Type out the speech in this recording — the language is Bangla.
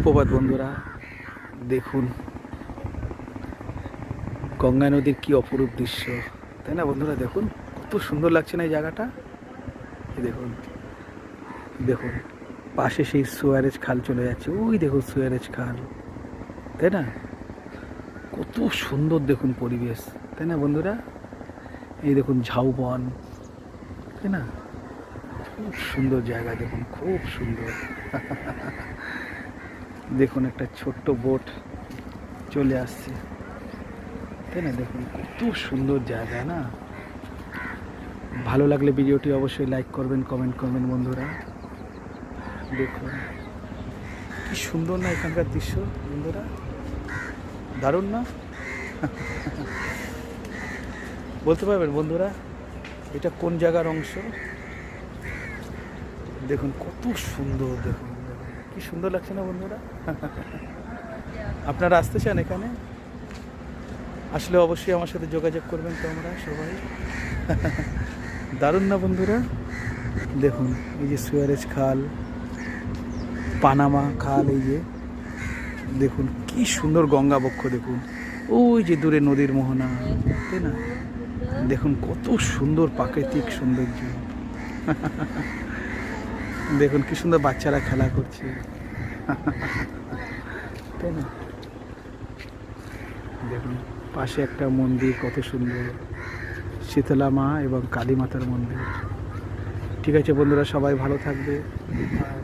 সুপ্রভাত বন্ধুরা, দেখুন গঙ্গা নদীর কি অপরূপ দৃশ্য, তাই না বন্ধুরা? দেখুন কত সুন্দর লাগছে না এই জায়গাটা। দেখুন দেখুন পাশে সেই সুয়ারেজ খাল চলে যাচ্ছে, ওই দেখুন সুয়ারেজ খাল, তাই না? কত সুন্দর দেখুন পরিবেশ, তাই না বন্ধুরা? এই দেখুন ঝাউবন, তাই না? খুব সুন্দর জায়গা, দেখুন খুব সুন্দর। দেখুন একটা ছোট্ট বোট চলে আসছে, তাই না? দেখুন কত সুন্দর জায়গা না? ভালো লাগলে ভিডিওটি অবশ্যই লাইক করবেন, কমেন্ট করবেন বন্ধুরা। দেখুন কি সুন্দর না এখানকার দৃশ্য বন্ধুরা, দারুণ না? বলতে পারবেন বন্ধুরা এটা কোন জায়গার অংশ? দেখুন কত সুন্দর, দেখুন কি সুন্দর লাগছে না বন্ধুরা? আপনারা আসতে চান এখানে? আসলে অবশ্যই আমার সাথে যোগাযোগ করবেন তোমরা সবাই। দারুণ না বন্ধুরা? দেখুন এই যে সুয়ারেজ খাল, পানামা খাল, এই যে দেখুন কি সুন্দর গঙ্গা বক্ষ, দেখুন ওই যে দূরে নদীর মোহনা, তাই না? দেখুন কত সুন্দর প্রাকৃতিক সৌন্দর্য। দেখুন কি সুন্দর বাচ্চারা খেলা করছে, তাই না? দেখুন পাশে একটা মন্দির কত সুন্দর, শীতলা মা এবং কালী মাতার মন্দির। ঠিক আছে বন্ধুরা, সবাই ভালো থাকবে আর